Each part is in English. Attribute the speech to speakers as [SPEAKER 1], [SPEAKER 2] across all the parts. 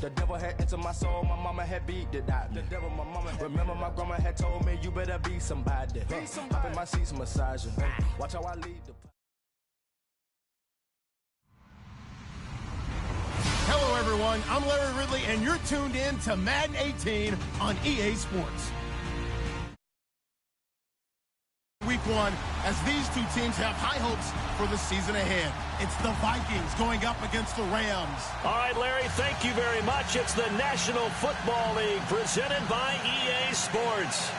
[SPEAKER 1] The devil had entered my soul, my mama had beat it out. The devil, my mama. Remember my grandma had told me, you better be somebody. Hop in my seats, massaging. Watch how I lead the.
[SPEAKER 2] Hello, everyone. I'm Larry Ridley, and you're tuned in to Madden 18 on EA Sports. Week 1, as these two teams have high hopes for the season ahead. It's the Vikings going up against the Rams.
[SPEAKER 3] All right, Larry, thank you very much. It's the National Football League presented by EA Sports.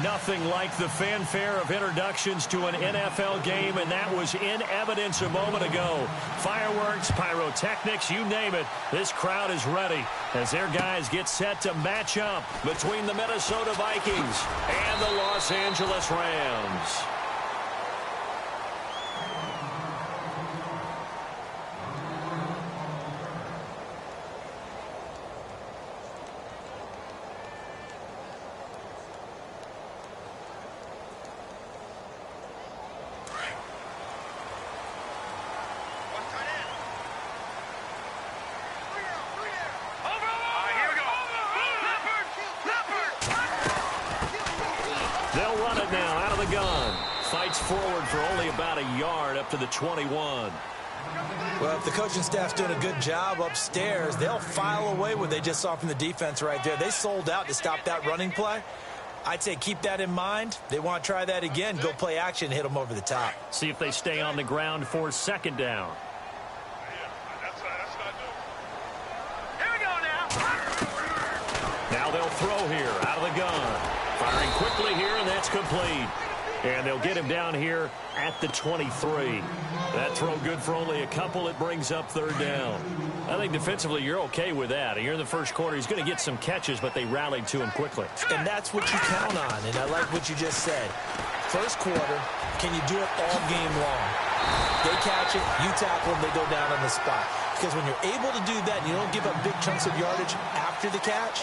[SPEAKER 3] Nothing like the fanfare of introductions to an NFL game, and that was in evidence a moment ago. Fireworks, pyrotechnics, you name it. This crowd is ready as their guys get set to match up between the Minnesota Vikings and the Los Angeles Rams. They'll run it now out of the gun. Fights forward for only about a yard up to the 21.
[SPEAKER 4] Well, if the coaching staff's doing a good job upstairs, they'll file away what they just saw from the defense right there. They sold out to stop that running play. I'd say keep that in mind. They want to try that again. Go play action, hit them over the top.
[SPEAKER 3] See if they stay on the ground for second down. Now they'll throw here out of the gun. Firing quickly here, and that's complete. And they'll get him down here at the 23. That throw good for only a couple. It brings up third down. I think defensively you're okay with that. Here in the first quarter, he's going to get some catches, but they rallied to him quickly.
[SPEAKER 4] And that's what you count on, and I like what you just said. First quarter, can you do it all game long? They catch it, you tackle them, they go down on the spot. Because when you're able to do that and you don't give up big chunks of yardage after the catch,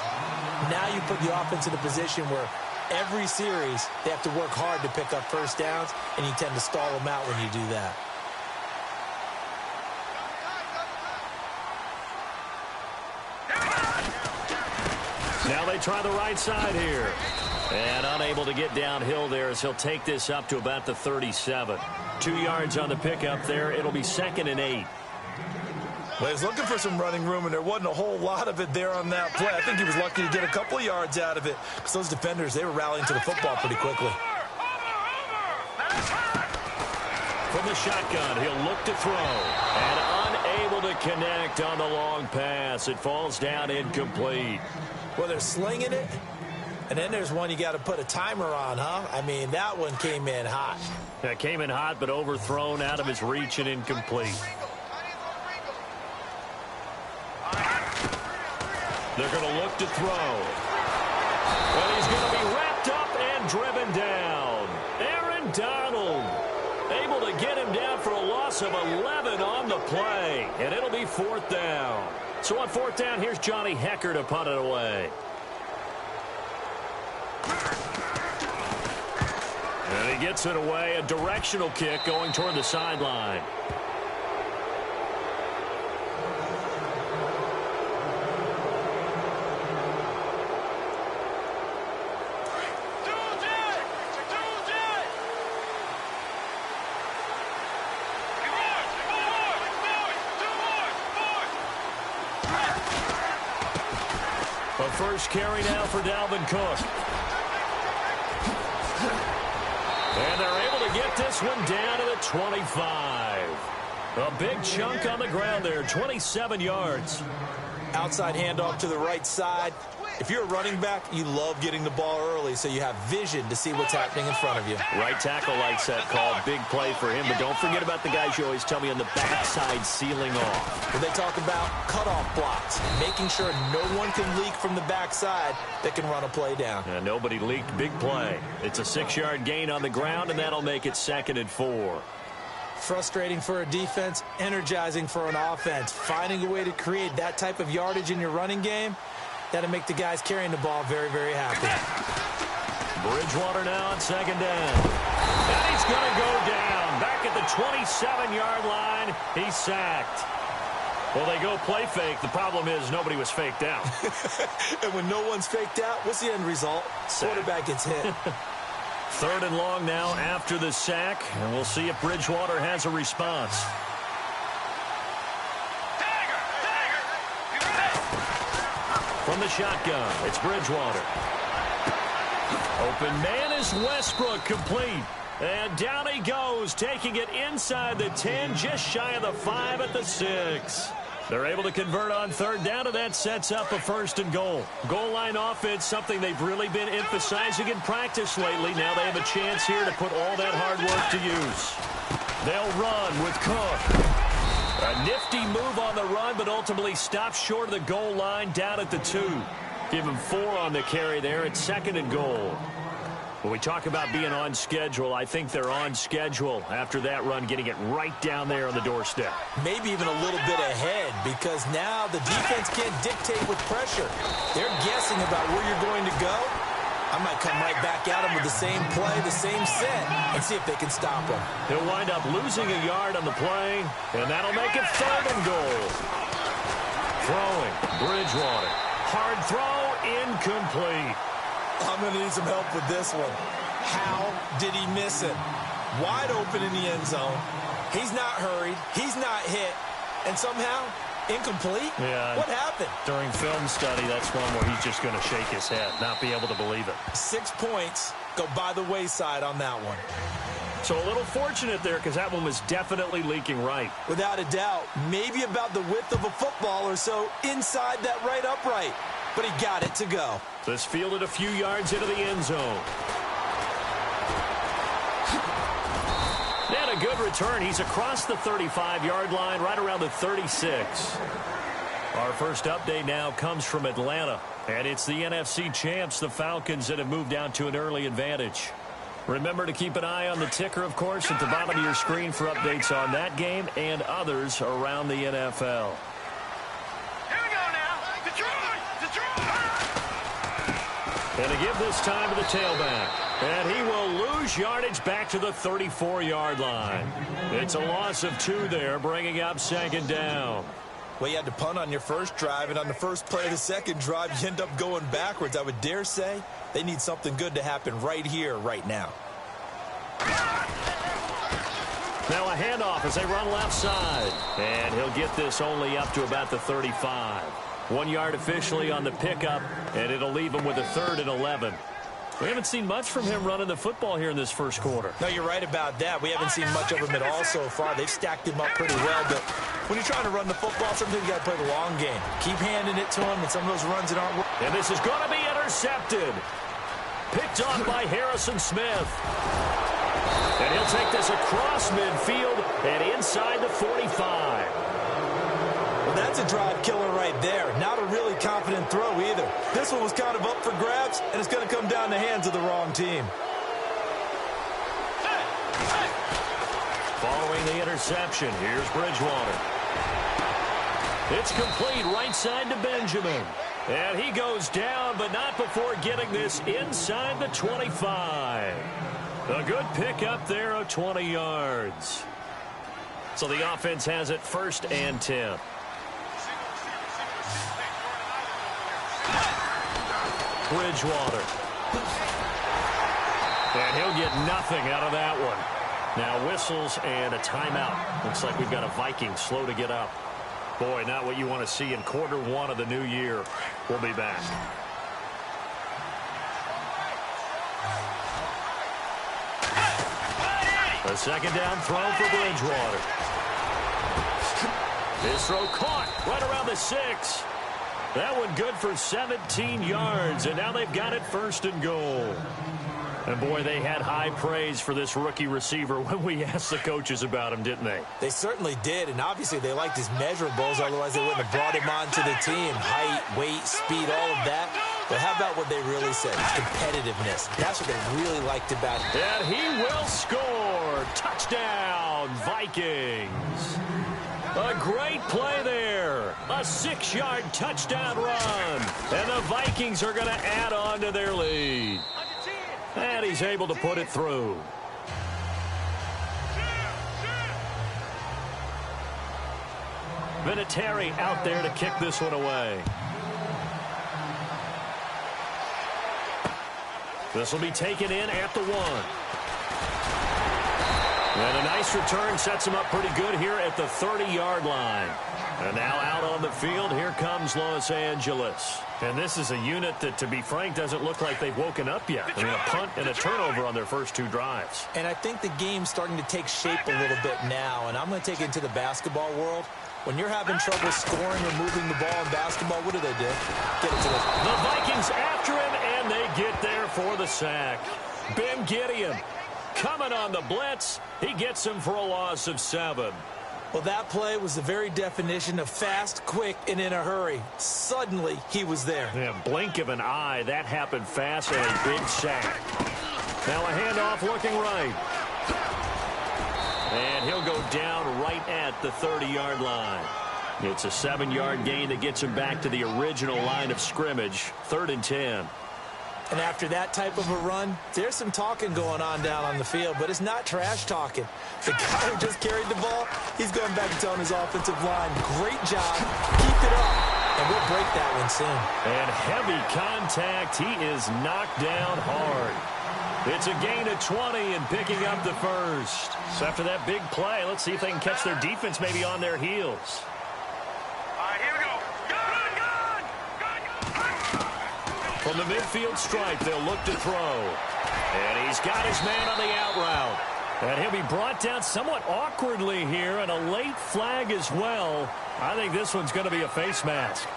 [SPEAKER 4] now you put the offense in a position where every series they have to work hard to pick up first downs, and you tend to stall them out when you do that.
[SPEAKER 3] Now they try the right side here. And unable to get downhill there as he'll take this up to about the 37. 2 yards on the pickup there. It'll be 2nd and 8.
[SPEAKER 4] Well, he was looking for some running room, and there wasn't a whole lot of it there on that play. I think he was lucky to get a couple of yards out of it because those defenders, they were rallying to the football pretty quickly.
[SPEAKER 3] From the shotgun, he'll look to throw. And unable to connect on the long pass. It falls down incomplete.
[SPEAKER 4] Well, they're slinging it, and then there's one you got to put a timer on, huh? I mean, that one came in hot.
[SPEAKER 3] That came in hot, but overthrown, out of his reach, and incomplete. They're going to look to throw. But he's going to be wrapped up and driven down. Aaron Donald able to get him down for a loss of 11 on the play. And it'll be 4th down. So on 4th down, here's Johnny Hecker to punt it away. And he gets it away. A directional kick going toward the sideline. A first carry now for Dalvin Cook. And they're able to get this one down to the 25. A big chunk on the ground there, 27 yards.
[SPEAKER 4] Outside handoff to the right side. If you're a running back, you love getting the ball early so you have vision to see what's happening in front of you.
[SPEAKER 3] Right tackle likes that call. Big play for him, but don't forget about the guys you always tell me on the backside sealing off.
[SPEAKER 4] Well, they talk about cutoff blocks, making sure no one can leak from the backside that can run a play down.
[SPEAKER 3] And nobody leaked. Big play. It's a 6-yard gain on the ground, and that'll make it 2nd and 4.
[SPEAKER 4] Frustrating for a defense, energizing for an offense. Finding a way to create that type of yardage in your running game, that'll make the guys carrying the ball very, very happy.
[SPEAKER 3] Bridgewater now on 2nd down. And he's going to go down. Back at the 27-yard line, he's sacked. Well, they go play fake. The problem is nobody was faked out.
[SPEAKER 4] And when no one's faked out, what's the end result? Quarterback gets hit.
[SPEAKER 3] 3rd and long now after the sack, and we'll see if Bridgewater has a response. From the shotgun, it's Bridgewater. Open man is Westbrook, complete. And down he goes, taking it inside the 10, just shy of the 5 at the 6. They're able to convert on 3rd down, and that sets up a 1st and goal. Goal line offense, something they've really been emphasizing in practice lately. Now they have a chance here to put all that hard work to use. They'll run with Cook. A nifty move on the run, but ultimately stops short of the goal line down at the 2. Give him 4 on the carry there at 2nd and goal. When we talk about being on schedule, I think they're on schedule after that run, getting it right down there on the doorstep.
[SPEAKER 4] Maybe even a little bit ahead, because now the defense can't dictate with pressure. They're guessing about where you're going to go. I might come right back at him with the same play, the same set, and see if they can stop him.
[SPEAKER 3] He'll wind up losing a yard on the play, and that'll make it 3rd and goal. Throwing, Bridgewater. Hard throw, incomplete.
[SPEAKER 4] I'm going to need some help with this one. How did he miss it? Wide open in the end zone. He's not hurried. He's not hit. And somehow, incomplete?
[SPEAKER 3] Yeah.
[SPEAKER 4] What happened?
[SPEAKER 3] During film study, that's one where he's just going to shake his head, not be able to believe it.
[SPEAKER 4] 6 points go by the wayside on that one.
[SPEAKER 3] So a little fortunate there, because that one was definitely leaking right.
[SPEAKER 4] Without a doubt, maybe about the width of a football or so inside that right upright. But he got it to go.
[SPEAKER 3] This fielded a few yards into the end zone. And a good return. He's across the 35-yard line, right around the 36. Our first update now comes from Atlanta. And it's the NFC champs, the Falcons, that have moved down to an early advantage. Remember to keep an eye on the ticker, of course, at the bottom of your screen for updates on that game and others around the NFL. And to give this time to the tailback. And he will lose yardage back to the 34-yard line. It's a loss of 2 there, bringing up 2nd down.
[SPEAKER 4] Well, you had to punt on your first drive, and on the first play of the second drive, you end up going backwards. I would dare say they need something good to happen right here, right now.
[SPEAKER 3] Now a handoff as they run left side. And he'll get this only up to about the 35. 1 yard officially on the pickup, and it'll leave him with a 3rd and 11. We haven't seen much from him running the football here in this first quarter.
[SPEAKER 4] No, you're right about that. We haven't seen much of him at all so far. They've stacked him up pretty well, but when you're trying to run the football, sometimes you got to play the long game. Keep handing it to him, and some of those runs that aren't working.
[SPEAKER 3] And this is going to be intercepted. Picked off by Harrison Smith. And he'll take this across midfield and inside the 45.
[SPEAKER 4] Well, that's a drive killer right there. Not a really confident throw either. This one was kind of up for grabs, and it's going to come down the hands of the wrong team.
[SPEAKER 3] Following the interception, here's Bridgewater. It's complete right side to Benjamin. And he goes down, but not before getting this inside the 25. A good pickup there of 20 yards. So the offense has it 1st and 10. Bridgewater. And he'll get nothing out of that one. Now whistles and a timeout. Looks like we've got a Viking slow to get up. Boy, not what you want to see in quarter 1 of the new year. We'll be back. A 2nd down throw for Bridgewater. His throw caught right around the 6. That one good for 17 yards, and now they've got it 1st and goal. And, boy, they had high praise for this rookie receiver when we asked the coaches about him, didn't they?
[SPEAKER 4] They certainly did, and obviously they liked his measurables, otherwise they wouldn't have brought him onto the team. Height, weight, speed, all of that. But how about what they really said? Competitiveness. That's what they really liked about him.
[SPEAKER 3] And he will score. Touchdown, Vikings. A great play there. A 6-yard touchdown run. And the Vikings are going to add on to their lead. And he's able to put it through. Vinatieri out there to kick this one away. This will be taken in at the 1. And a nice return sets him up pretty good here at the 30-yard line. And now out on the field, here comes Los Angeles. And this is a unit that, to be frank, doesn't look like they've woken up yet. I mean, a punt and a turnover on their first 2 drives.
[SPEAKER 4] And I think the game's starting to take shape a little bit now. And I'm going to take it into the basketball world. When you're having trouble scoring or moving the ball in basketball, what do? Get it to
[SPEAKER 3] the Vikings after him, and they get there for the sack. Ben Gideon coming on the blitz. He gets him for a loss of 7.
[SPEAKER 4] Well, that play was the very definition of fast, quick, and in a hurry. Suddenly, he was there.
[SPEAKER 3] Yeah, blink of an eye. That happened fast and a big sack. Now a handoff looking right. And he'll go down right at the 30-yard line. It's a 7-yard gain that gets him back to the original line of scrimmage. 3rd and 10.
[SPEAKER 4] And after that type of a run, there's some talking going on down on the field, but it's not trash talking. The guy who just carried the ball, he's going back and telling his offensive line, great job, keep it up, and we'll break that one soon.
[SPEAKER 3] And heavy contact, he is knocked down hard. It's a gain of 20 and picking up the first. So after that big play, let's see if they can catch their defense maybe on their heels. From the midfield stripe, they'll look to throw. And he's got his man on the out route. And he'll be brought down somewhat awkwardly here, and a late flag as well. I think this one's going to be a face mask.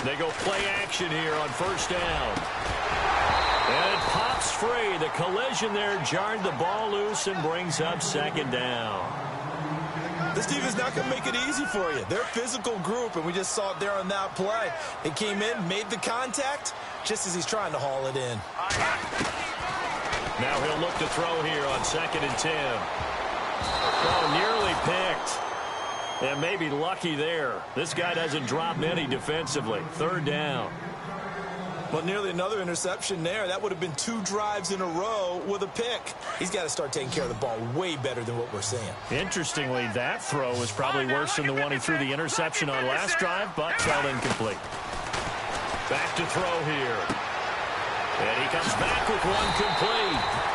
[SPEAKER 3] They go play action here on first down. And it pops free. The collision there jarred the ball loose and brings up 2nd down.
[SPEAKER 4] This defense is not going to make it easy for you. They're a physical group, and we just saw it there on that play. It came in, made the contact, just as he's trying to haul it in.
[SPEAKER 3] Now he'll look to throw here on 2nd and 10. Oh, nearly picked. And maybe lucky there. This guy doesn't drop many defensively. 3rd down.
[SPEAKER 4] Well, nearly another interception there. That would have been 2 drives in a row with a pick. He's got to start taking care of the ball way better than what we're seeing. Interestingly, that throw was probably worse than the one he threw the interception on last drive, but fell incomplete.
[SPEAKER 3] Back to throw here. And he comes back with one complete.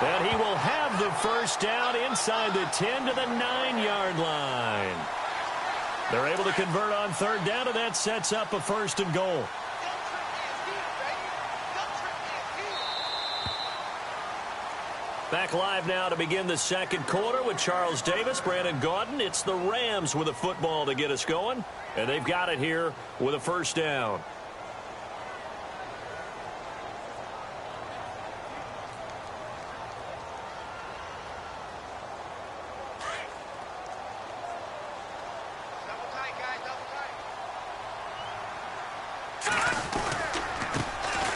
[SPEAKER 3] And he will have the first down inside the 10 to the 9-yard line. They're able to convert on 3rd down, and that sets up a 1st and goal. Back live now to begin the 2nd quarter with Charles Davis, Brandon Gaudin. It's the Rams with a football to get us going, and they've got it here with a 1st down.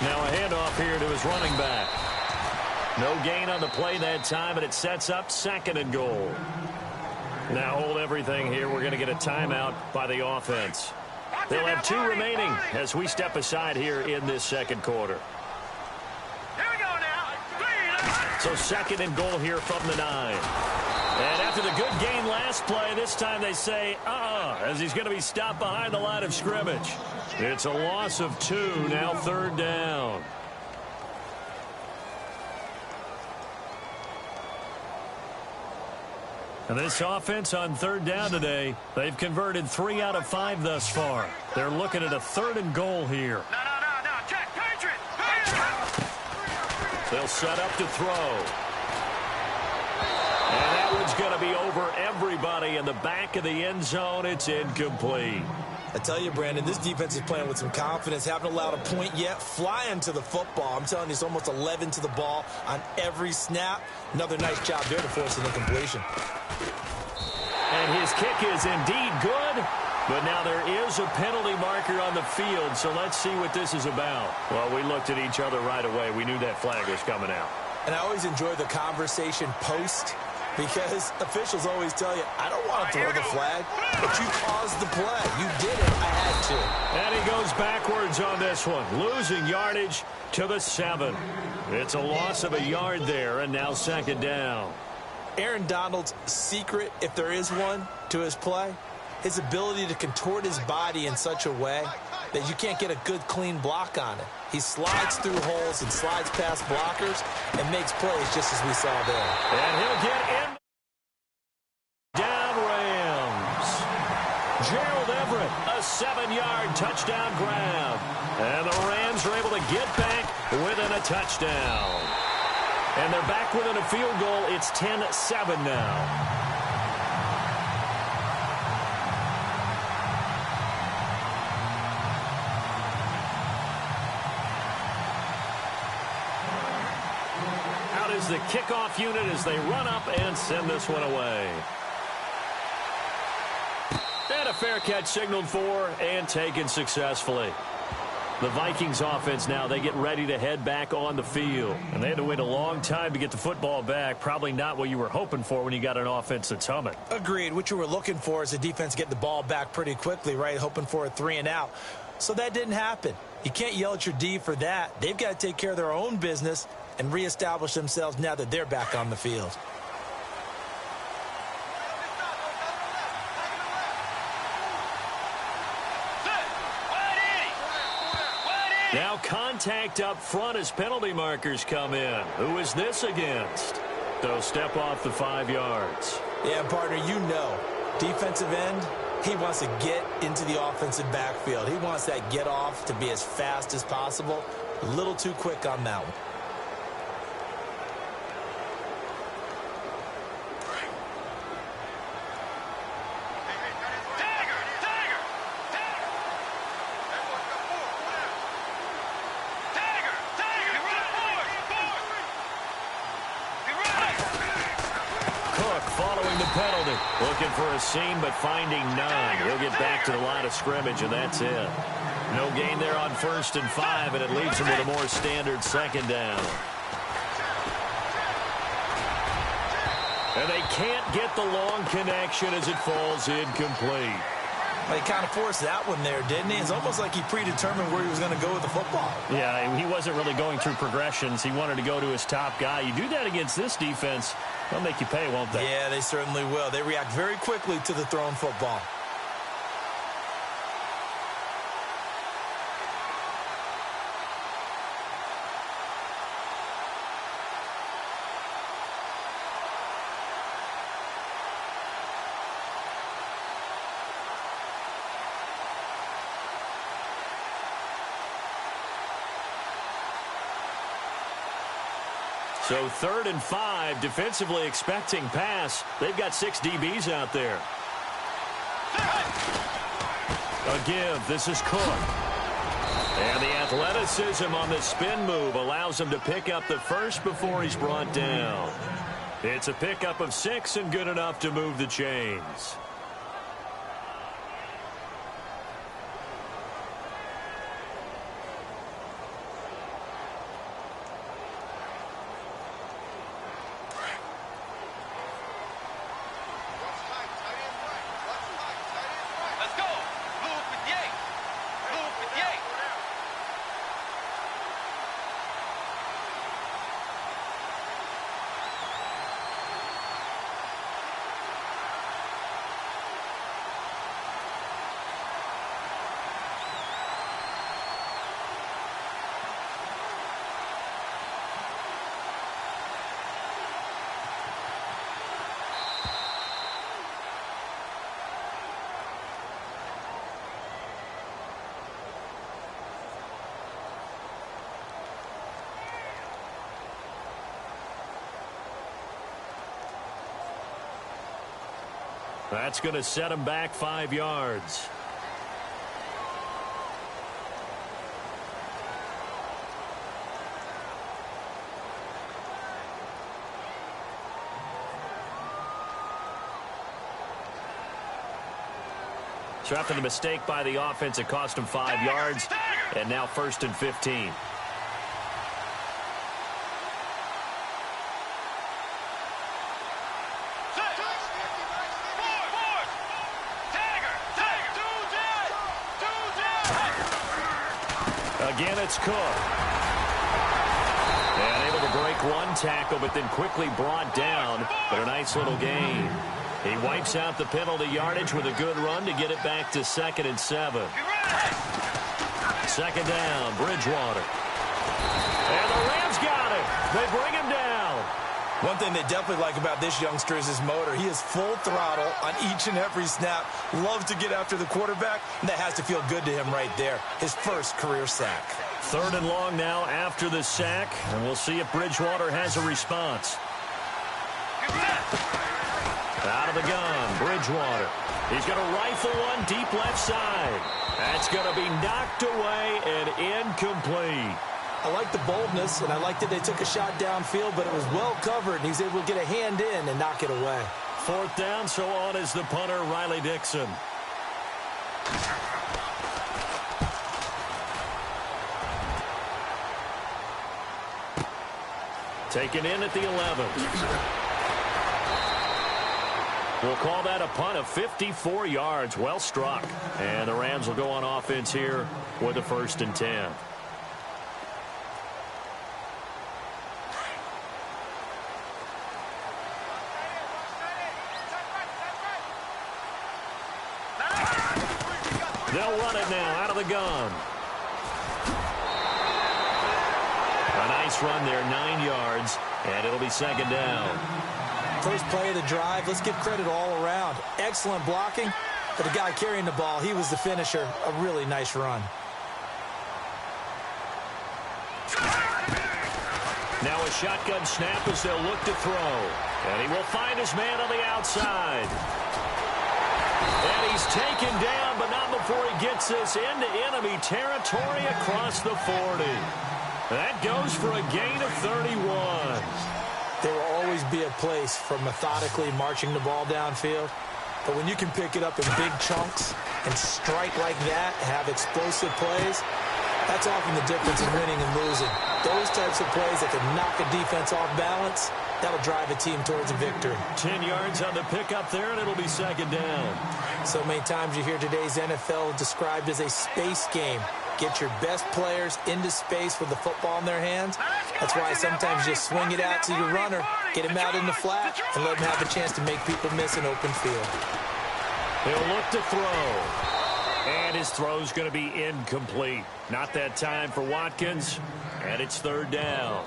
[SPEAKER 3] Now a handoff here to his running back. No gain on the play that time, and it sets up 2nd and goal. Now hold everything here. We're going to get a timeout by the offense. They'll have 2 remaining as we step aside here in this 2nd quarter.
[SPEAKER 5] Here we go now.
[SPEAKER 3] So 2nd and goal here from the 9. And after the good gain last play, this time they say, as he's going to be stopped behind the line of scrimmage. It's a loss of 2, now 3rd down. And this offense on 3rd down today, they've converted 3 out of 5 thus far. They're looking at a 3rd and goal here.
[SPEAKER 5] No. Check. Patriot.
[SPEAKER 3] They'll set up to throw. And that one's going to be over everybody in the back of the end zone. It's incomplete.
[SPEAKER 4] I tell you, Brandon, this defense is playing with some confidence. Haven't allowed a point yet. Flying to the football. I'm telling you, it's almost 11 to the ball on every snap. Another nice job there to force an incompletion.
[SPEAKER 3] And his kick is indeed good. But now there is a penalty marker on the field, so let's see what this is about. Well, we looked at each other right away. We knew that flag was coming out.
[SPEAKER 4] And I always enjoy the conversation post, because officials always tell you, I don't want to throw the flag, but you caused the play. You did it. I had to.
[SPEAKER 3] And he goes backwards on this one, losing yardage to the 7. It's a loss of a yard there, and now second down.
[SPEAKER 4] Aaron Donald's secret, if there is one, to his play, his ability to contort his body in such a way that you can't get a good, clean block on it. He slides through holes and slides past blockers and makes plays just as we saw there.
[SPEAKER 3] And he'll get in. Down Rams. Gerald Everett, a 7-yard touchdown grab. And the Rams are able to get back within a touchdown. And they're back within a field goal. It's 10-7 now. The kickoff unit as they run up and send this one away. And a fair catch signaled for and taken successfully. The Vikings offense now, they get ready to head back on the field. And they had to wait a long time to get the football back. Probably not what you were hoping for when you got an offense that's humming.
[SPEAKER 4] Agreed. What you were looking for is the defense getting the ball back pretty quickly, right? Hoping for a 3-and-out. So that didn't happen. You can't yell at your D for that. They've got to take care of their own business and reestablish themselves now that they're back on the field.
[SPEAKER 3] Now contact up front as penalty markers come in. Who is this against? They'll step off the 5 yards.
[SPEAKER 4] Yeah, partner, you know, defensive end, he wants to get into the offensive backfield. He wants that get off to be as fast as possible. A little too quick on that one.
[SPEAKER 3] Looking for a seam, but finding none. He'll get back to the line of scrimmage, and that's it. No gain there on 1st and 5, and it leaves him with a more standard second down. And they can't get the long connection as it falls incomplete.
[SPEAKER 4] Well, he kind of forced that one there, didn't he? It's almost like he predetermined where he was going to go with the football.
[SPEAKER 3] Yeah, he wasn't really going through progressions. He wanted to go to his top guy. You do that against this defense, they'll make you pay, won't they?
[SPEAKER 4] Yeah, they certainly will. They react very quickly to the thrown football.
[SPEAKER 3] So 3rd and 5, defensively expecting pass. They've got 6 DBs out there. A give. This is Cook. And the athleticism on the spin move allows him to pick up the first before he's brought down. It's a pickup of 6 and good enough to move the chains. That's going to set him back 5 yards. So after the mistake by the offense, it cost them 5 yards. And now 1st and 15. Again, it's Cook. And able to break one tackle, but then quickly brought down. But a nice little gain. He wipes out the penalty yardage with a good run to get it back to 2nd and 7. 2nd down, Bridgewater. And the Rams got it. They bring him down.
[SPEAKER 4] One thing they definitely like about this youngster is his motor. He is full throttle on each and every snap. Loves to get after the quarterback, and that has to feel good to him right there. His first career sack.
[SPEAKER 3] 3rd and long now after the sack, and we'll see if Bridgewater has a response. Out of the gun, Bridgewater. He's going to rifle one deep left side. That's going to be knocked away and incomplete.
[SPEAKER 4] I like the boldness, and I like that they took a shot downfield, but it was well covered, and he's able to get a hand in and knock it away.
[SPEAKER 3] 4th down, so on is the punter, Riley Dixon. Taken in at the 11. We'll call that a punt of 54 yards. Well struck. And the Rams will go on offense here with a 1st and 10. They'll run it now out of the gun. A nice run there, 9 yards, and it'll be 2nd down.
[SPEAKER 4] First play of the drive, let's give credit all around. Excellent blocking, but the guy carrying the ball, he was the finisher. A really nice run.
[SPEAKER 3] Now a shotgun snap as they'll look to throw. And he will find his man on the outside. And he's taken down, but not before he gets this into enemy territory across the 40. That goes for a gain of 31.
[SPEAKER 4] There will always be a place for methodically marching the ball downfield. But when you can pick it up in big chunks and strike like that, have explosive plays, that's often the difference in winning and losing. Those types of plays that can knock a defense off balance, that'll drive a team towards a victory.
[SPEAKER 3] 10 yards on the pickup there, and it'll be 2nd down.
[SPEAKER 4] So many times you hear today's NFL described as a space game. Get your best players into space with the football in their hands. That's why sometimes you swing it out to your runner, get him out in the flat, and let him have a chance to make people miss an open field.
[SPEAKER 3] He'll look to throw. And his throw's going to be incomplete. Not that time for Watkins, and it's 3rd down.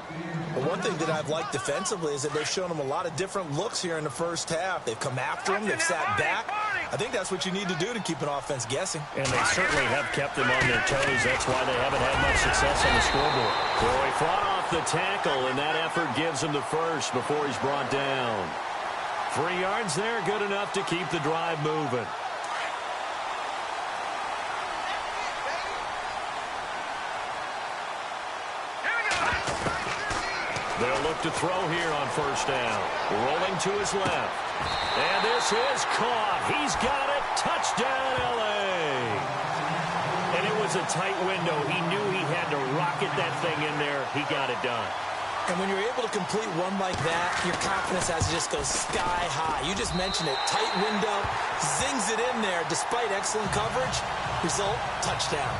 [SPEAKER 4] Well, one thing that I've liked defensively is that they've shown him a lot of different looks here in the first half. They've come after him. They've sat back. I think that's what you need to do to keep an offense guessing.
[SPEAKER 3] And they certainly have kept them on their toes. That's why they haven't had much success on the scoreboard. So he fought off the tackle, and that effort gives him the first before he's brought down. 3 yards there, good enough to keep the drive moving. They'll look to throw here on 1st down. Rolling to his left. And this is caught. He's got it. Touchdown, L.A. And it was a tight window. He knew he had to rocket that thing in there. He got it done.
[SPEAKER 4] And when you're able to complete one like that, your confidence has to just go sky high. You just mentioned it. Tight window. Zings it in there despite excellent coverage. Result, touchdown.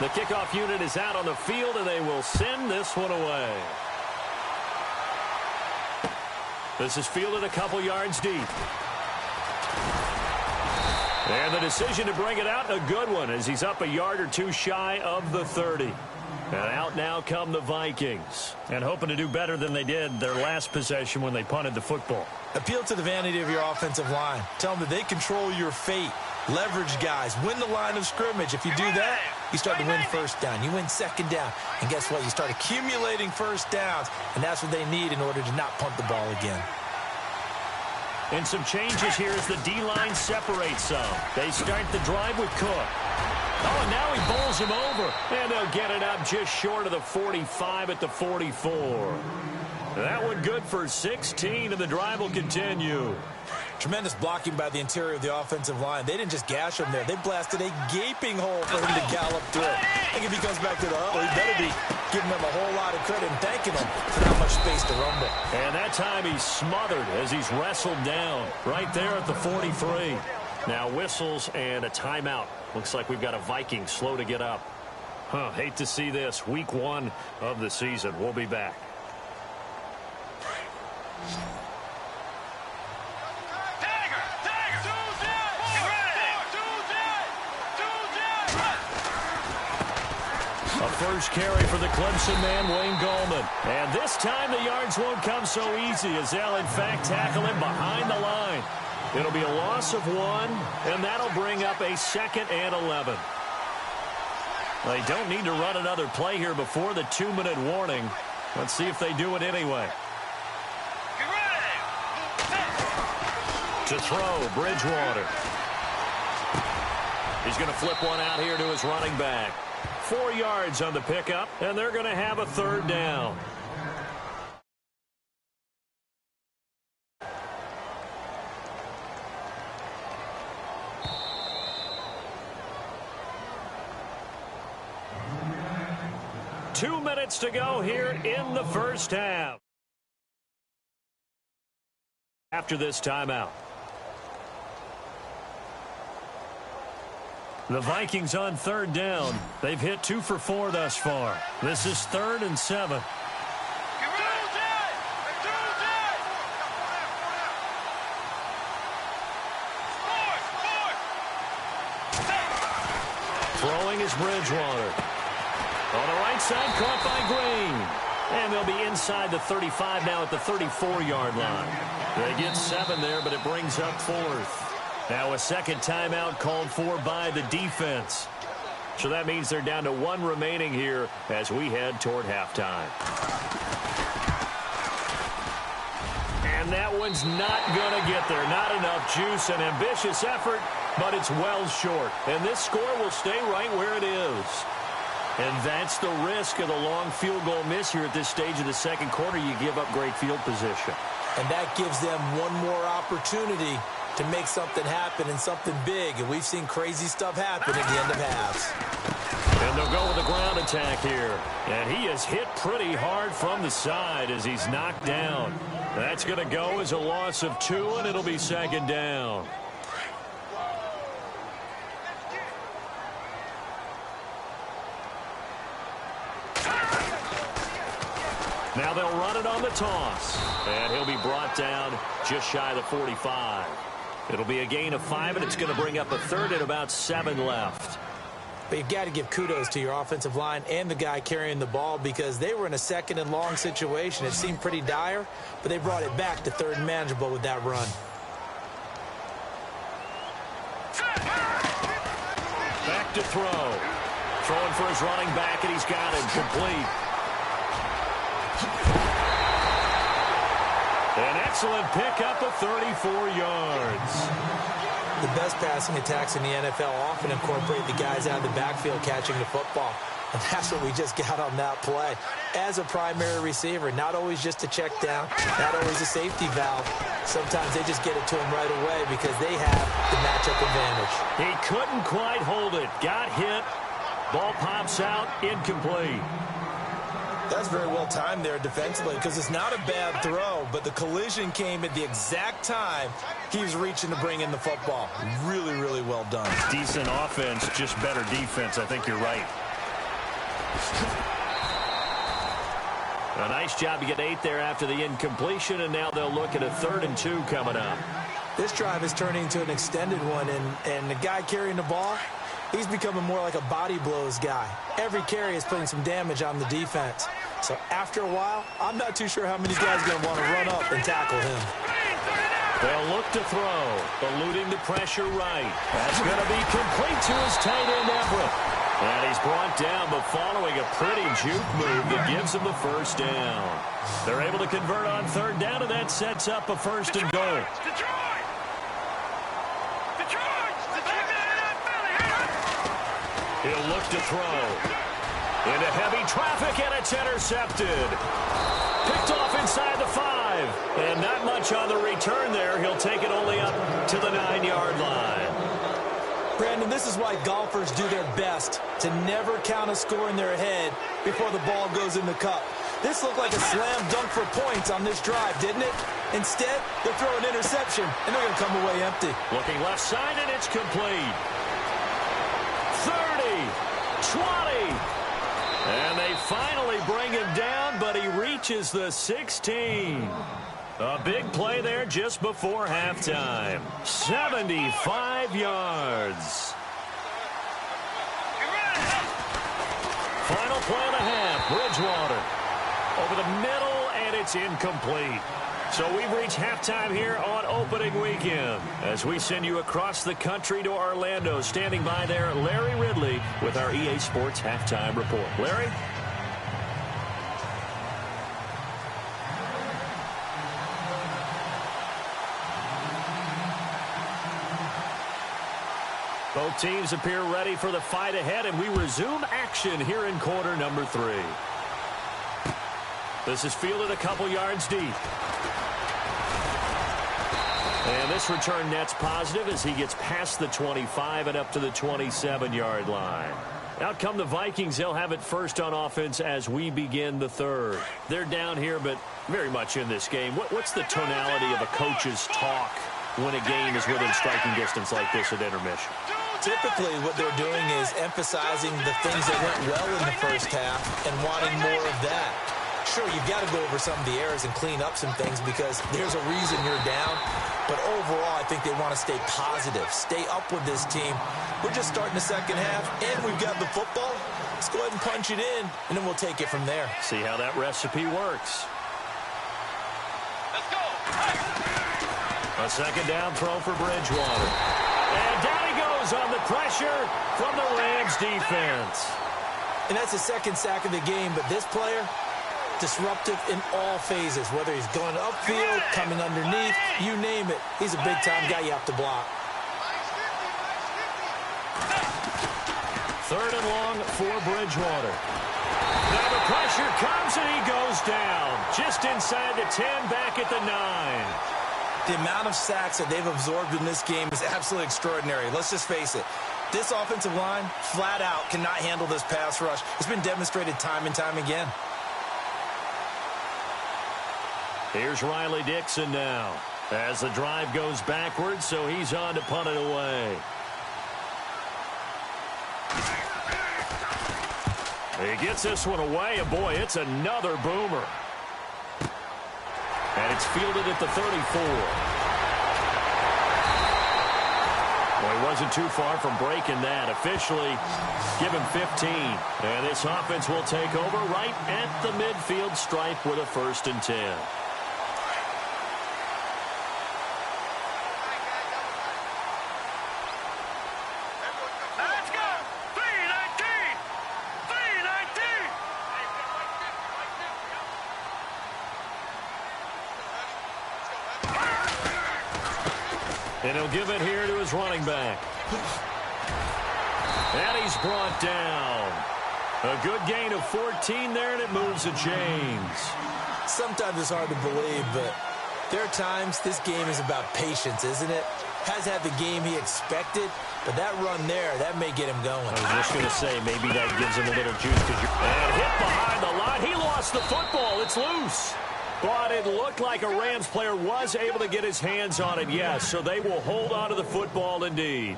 [SPEAKER 3] The kickoff unit is out on the field, and they will send this one away. This is fielded a couple yards deep. And the decision to bring it out, a good one, as he's up a yard or two shy of the 30. And out now come the Vikings, and hoping to do better than they did their last possession when they punted the football.
[SPEAKER 4] Appeal to the vanity of your offensive line. Tell them that they control your fate. Leverage guys. Win the line of scrimmage. If you do that, you start to win 1st down. You win 2nd down. And guess what? You start accumulating 1st downs, and that's what they need in order to not punt the ball again.
[SPEAKER 3] And some changes here as the D-line separates some. They start the drive with Cook. Oh, and now he bowls him over. And they'll get it up just short of the 45 at the 44. That one good for 16, and the drive will continue.
[SPEAKER 4] Tremendous blocking by the interior of the offensive line. They didn't just gash him there. They blasted a gaping hole for him to gallop through. I think if he comes back to the huddle, he better be giving them a whole lot of credit and thanking them for not much space to rumble.
[SPEAKER 3] And that time he's smothered as he's wrestled down right there at the 43. Now whistles and a timeout. Looks like we've got a Viking slow to get up. Hate to see this. Week 1 of the season. We'll be back. A first carry for the Clemson man, Wayne Gallman. And this time the yards won't come so easy as they'll, in fact, tackle him behind the line. It'll be a loss of 1, and that'll bring up a 2nd and 11. They don't need to run another play here before the 2-minute warning. Let's see if they do it anyway. To throw, Bridgewater. He's going to flip one out here to his running back. 4 yards on the pickup, and they're going to have a 3rd down. Two minutes to go here in the first half. After this timeout. The Vikings on 3rd down. They've hit 2 for 4 thus far. This is 3rd and 7. Throwing is Bridgewater. On the right side, caught by Green. And they'll be inside the 35 now at the 34-yard line. They get 7 there, but it brings up 4th. Now a 2nd timeout called for by the defense. So that means they're down to 1 remaining here as we head toward halftime. And that one's not going to get there. Not enough juice. An ambitious effort, but it's well short. And this score will stay right where it is. And that's the risk of the long field goal miss here at this stage of the 2nd quarter. You give up great field position.
[SPEAKER 4] And that gives them one more opportunity to make something happen and something big. And we've seen crazy stuff happen at the end of halves.
[SPEAKER 3] And they'll go with the ground attack here. And he is hit pretty hard from the side as he's knocked down. That's going to go as a loss of 2, and it'll be 2nd down. Now they'll run it on the toss. And he'll be brought down just shy of the 45. It'll be a gain of 5, and it's going to bring up a 3rd and about 7 left.
[SPEAKER 4] But you've got to give kudos to your offensive line and the guy carrying the ball because they were in a 2nd and long situation. It seemed pretty dire, but they brought it back to 3rd and manageable with that run.
[SPEAKER 3] Back to throw. Throwing for his running back, and he's got it complete. An excellent pickup of 34 yards.
[SPEAKER 4] The best passing attacks in the NFL often incorporate the guys out of the backfield catching the football. And that's what we just got on that play. As a primary receiver, not always just a check down, not always a safety valve. Sometimes they just get it to him right away because they have the matchup advantage.
[SPEAKER 3] He couldn't quite hold it. Got hit. Ball pops out. Incomplete.
[SPEAKER 4] That's very well timed there defensively because it's not a bad throw, but the collision came at the exact time he was reaching to bring in the football. Really, really well done.
[SPEAKER 3] Decent offense, just better defense. I think you're right. A nice job to get 8 there after the incompletion, and now they'll look at a 3rd and 2 coming up.
[SPEAKER 4] This drive is turning into an extended one, and the guy carrying the ball, he's becoming more like a body blows guy. Every carry is putting some damage on the defense. So after a while, I'm not too sure how many guys are going to want to run up and tackle him.
[SPEAKER 3] They'll look to throw, eluding the pressure right. That's going to be complete to his tight end, Everett. And he's brought down, but following a pretty juke move that gives him the 1st down. They're able to convert on 3rd down, and that sets up a 1st and goal. He'll look to throw. Into heavy traffic, and it's intercepted. Picked off inside the 5. And not much on the return there. He'll take it only up to the 9-yard line.
[SPEAKER 4] Brandon, this is why golfers do their best to never count a score in their head before the ball goes in the cup. This looked like a slam dunk for points on this drive, didn't it? Instead, they'll throw an interception, and they're going to come away empty.
[SPEAKER 3] Looking left side, and it's complete. 30, 20. And they finally bring him down, but he reaches the 16. A big play there just before halftime. 75 yards. Final play and a half. Bridgewater over the middle, and it's incomplete. So we've reached halftime here on opening weekend as we send you across the country to Orlando. Standing by there, Larry Ridley with our EA Sports Halftime Report. Larry? Both teams appear ready for the fight ahead, and we resume action here in quarter number 3. This is fielded a couple yards deep. And this return net's positive as he gets past the 25 and up to the 27-yard line. Out come the Vikings. They'll have it first on offense as we begin the third. They're down here, but very much in this game. What's the tonality of a coach's talk when a game is within striking distance like this at intermission?
[SPEAKER 4] Typically, what they're doing is emphasizing the things that went well in the first half and wanting more of that. Sure, you've got to go over some of the errors and clean up some things because there's a reason you're down. But overall, I think they want to stay positive, stay up with this team. We're just starting the second half, and we've got the football. Let's go ahead and punch it in, and then we'll take it from there.
[SPEAKER 3] See how that recipe works.
[SPEAKER 5] Let's go.
[SPEAKER 3] A second down throw for Bridgewater. And down he goes on the pressure from the Rams defense.
[SPEAKER 4] And that's the second sack of the game, but this player, disruptive in all phases, whether he's going upfield, coming underneath, you name it. He's a big-time guy you have to block.
[SPEAKER 3] Third and long for Bridgewater. Now the pressure comes, and he goes down. Just inside the 10, back at the 9.
[SPEAKER 4] The amount of sacks that they've absorbed in this game is absolutely extraordinary. Let's just face it. This offensive line, flat out, cannot handle this pass rush. It's been demonstrated time and time again.
[SPEAKER 3] Here's Riley Dixon now as the drive goes backwards, so he's on to punt it away. He gets this one away, and boy, it's another boomer. And it's fielded at the 34. Well, he wasn't too far from breaking that. Officially, give him 15. And this offense will take over right at the midfield stripe with a 1st and 10.
[SPEAKER 5] Let's go. 319. 319.
[SPEAKER 3] And he'll give it here to his running back. And he's brought down. A good gain of 14 there, and it moves the chains.
[SPEAKER 4] Sometimes it's hard to believe, but there are times this game is about patience, isn't it? Has had the game he expected, but that run there, that may get him going.
[SPEAKER 3] I was just going to say, maybe that gives him a little juice. And hit behind the line. He lost the football. It's loose. But it looked like a Rams player was able to get his hands on it, yes. So they will hold on to the football indeed.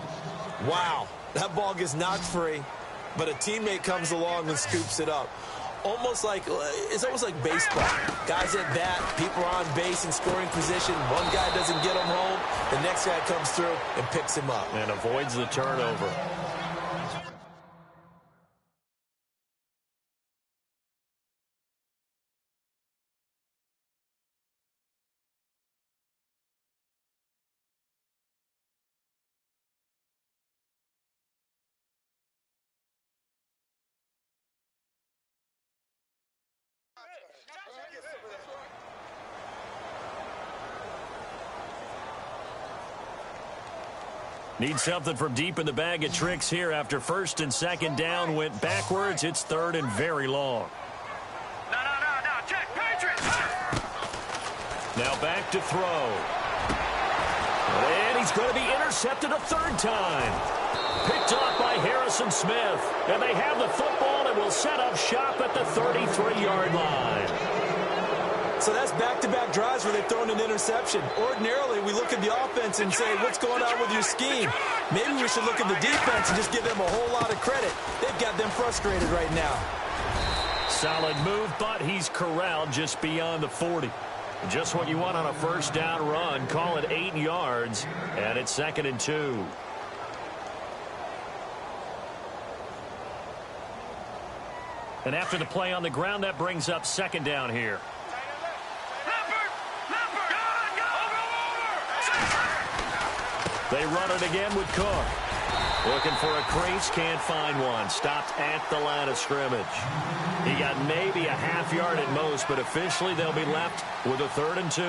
[SPEAKER 4] Wow, that ball gets knocked free, but a teammate comes along and scoops it up. It's almost like baseball. Guys at bat, people are on base in scoring position. One guy doesn't get him home. The next guy comes through and picks him up.
[SPEAKER 3] And avoids the turnover. Need something from deep in the bag of tricks here after first and second down went backwards. It's third and very long.
[SPEAKER 5] No, check, Patriots.
[SPEAKER 3] Now back to throw. And he's going to be intercepted a third time. Picked off by Harrison Smith. And they have the football and will set up shop at the 33-yard line.
[SPEAKER 4] So that's back-to-back drives where they've thrown an interception. Ordinarily, we look at the offense and say, what's going on with your scheme? Maybe we should look at the defense and just give them a whole lot of credit. They've got them frustrated right now.
[SPEAKER 3] Solid move, but he's corralled just beyond the 40. Just what you want on a first down run. Call it 8 yards, and it's 2nd and 2. And after the play on the ground, that brings up 2nd down here. They run it again with Cook. Looking for a crease, can't find one. Stopped at the line of scrimmage. He got maybe a half yard at most, but officially they'll be left with a 3rd and 2.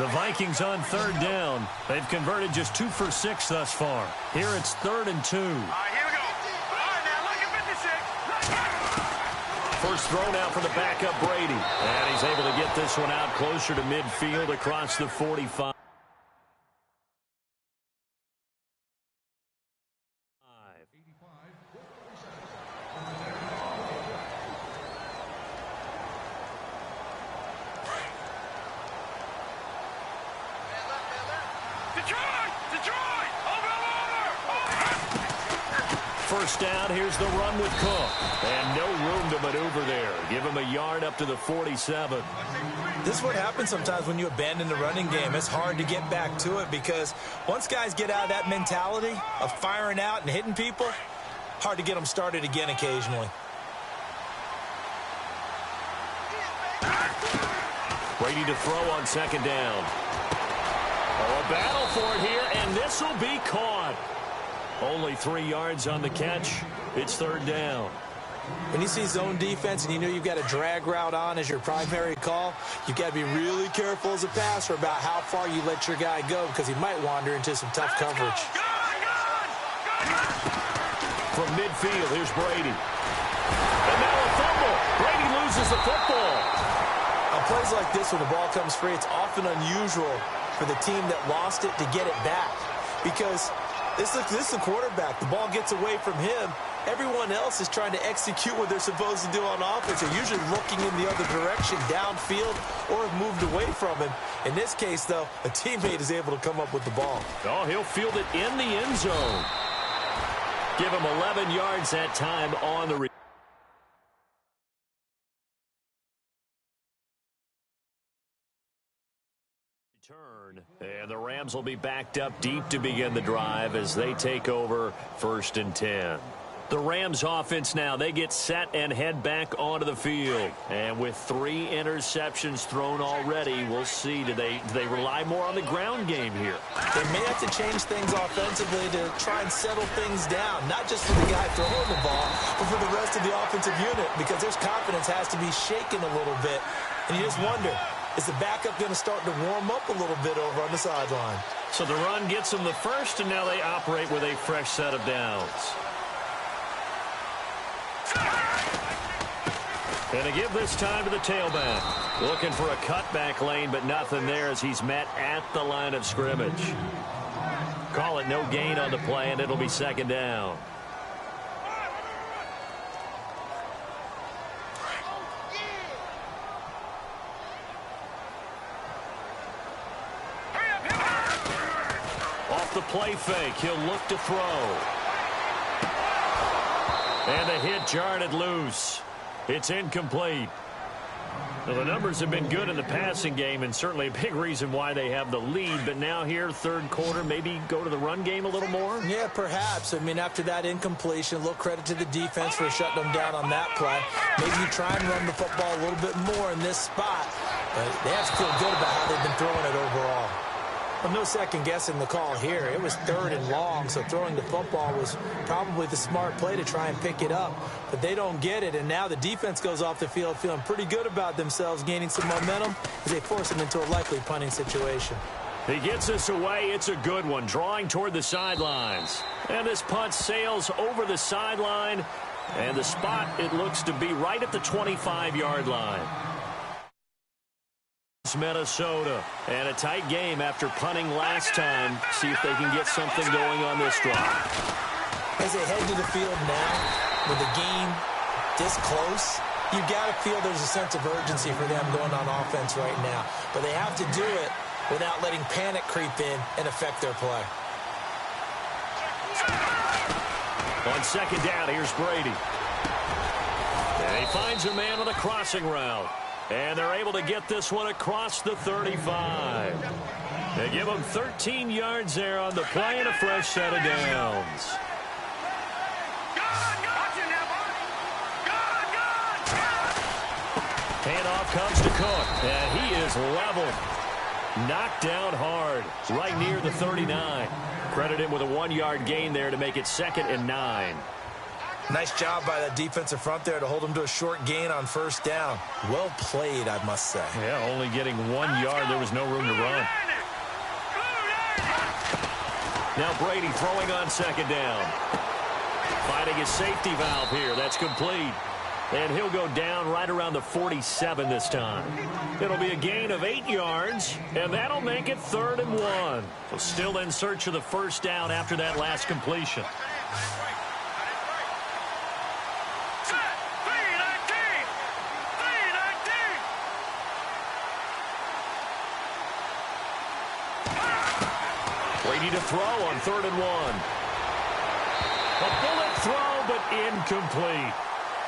[SPEAKER 3] The Vikings on 3rd down. They've converted just 2 for 6 thus far. Here it's 3rd and 2.
[SPEAKER 5] All right, here we go. All right, now, look at 56.
[SPEAKER 3] First throw now for the backup Brady. And he's able to get this one out closer to midfield across the 45.
[SPEAKER 5] Detroit! Over!
[SPEAKER 3] First down, here's the run with Cook. And no room to maneuver there. Give him a yard up to the 47.
[SPEAKER 4] This is what happens sometimes when you abandon the running game. It's hard to get back to it because once guys get out of that mentality of firing out and hitting people, hard to get them started again occasionally.
[SPEAKER 3] Brady to throw on 2nd down. Oh, a battle for it here, and this will be caught. Only 3 yards on the catch. It's 3rd down.
[SPEAKER 4] When you see zone defense and you know you've got a drag route on as your primary call, you've got to be really careful as a passer about how far you let your guy go because he might wander into some tough coverage.
[SPEAKER 3] From midfield, here's Brady. And now a fumble. Brady loses the football.
[SPEAKER 4] On plays like this, when the ball comes free, it's often unusual for the team that lost it to get it back because this is the quarterback. The ball gets away from him. Everyone else is trying to execute what they're supposed to do on offense. They're usually looking in the other direction, downfield, or have moved away from him. In this case, though, a teammate is able to come up with the ball.
[SPEAKER 3] Oh, he'll field it in the end zone. Give him 11 yards that time on the return. And the Rams will be backed up deep to begin the drive as they take over 1st and 10. The Rams offense now, they get set and head back onto the field. And with 3 interceptions thrown already, we'll see, do they rely more on the ground game here?
[SPEAKER 4] They may have to change things offensively to try and settle things down, not just for the guy throwing the ball, but for the rest of the offensive unit, because their confidence has to be shaken a little bit. And you just wonder, is the backup going to start to warm up a little bit over on the sideline?
[SPEAKER 3] So the run gets them the first, and now they operate with a fresh set of downs. And to give this time to the tailback. Looking for a cutback lane, but nothing there as he's met at the line of scrimmage. Call it no gain on the play, and it'll be 2nd down. Off the play fake, he'll look to throw. And the hit jarred loose. It's incomplete. Well, the numbers have been good in the passing game and certainly a big reason why they have the lead. But now here, 3rd quarter, maybe go to the run game a little more?
[SPEAKER 4] Yeah, perhaps. I mean, after that incompletion, a little credit to the defense for shutting them down on that play. Maybe you try and run the football a little bit more in this spot. But they have to feel good about how they've been throwing it overall. Well, no second guessing the call here. It was 3rd and long, so throwing the football was probably the smart play to try and pick it up. But they don't get it, and now the defense goes off the field feeling pretty good about themselves, gaining some momentum as they force them into a likely punting situation.
[SPEAKER 3] He gets this away. It's a good one, drawing toward the sidelines. And this punt sails over the sideline, and the spot, it looks to be right at the 25-yard line. Minnesota, and a tight game after punting last time. See if they can get something going on this drive.
[SPEAKER 4] As they head to the field now, with the game this close, you've got to feel there's a sense of urgency for them going on offense right now. But they have to do it without letting panic creep in and affect their play.
[SPEAKER 3] On second down, here's Brady. And he finds a man on a crossing route. And they're able to get this one across the 35. They give him 13 yards there on the play and a fresh set of downs. Handoff comes to Cook, and he is leveled. Knocked down hard, right near the 39. Credit him with a 1-yard gain there to make it 2nd and 9.
[SPEAKER 4] Nice job by that defensive front there to hold him to a short gain on first down. Well played, I must say.
[SPEAKER 3] Yeah, only getting 1 yard. There was no room to run. Now Brady throwing on second down. Finding his safety valve here. That's complete. And he'll go down right around the 47 this time. It'll be a gain of 8 yards, and that'll make it 3rd and 1. So still in search of the first down after that last completion. Brady to throw on 3rd and 1. A bullet throw, but incomplete.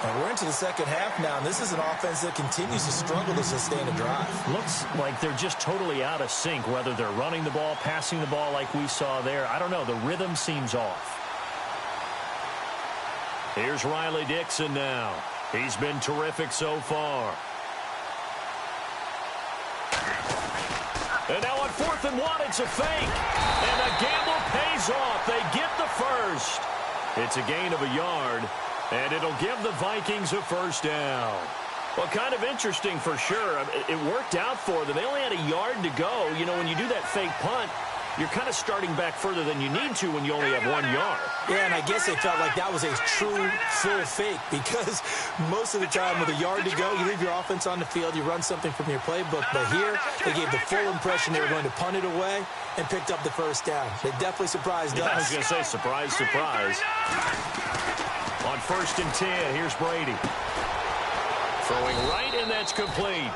[SPEAKER 4] And we're into the second half now, and this is an offense that continues to struggle to sustain a drive.
[SPEAKER 3] Looks like they're just totally out of sync, whether they're running the ball, passing the ball like we saw there. I don't know. The rhythm seems off. Here's Riley Dixon now. He's been terrific so far. And now on 4th and 1, it's a fake. And the gamble pays off. They get the first. It's a gain of a yard, and it'll give the Vikings a first down. Well, kind of interesting for sure. It worked out for them. They only had a yard to go. You know, when you do that fake punt, you're kind of starting back further than you need to when you only have 1 yard.
[SPEAKER 4] Yeah, and I guess they felt like that was a true full fake because most of the time with a yard to go, you leave your offense on the field, you run something from your playbook. But here, they gave the full impression they were going to punt it away and picked up the first down. They definitely surprised us.
[SPEAKER 3] I was going to say, surprise, surprise. On 1st and 10, here's Brady. Throwing right, and that's complete.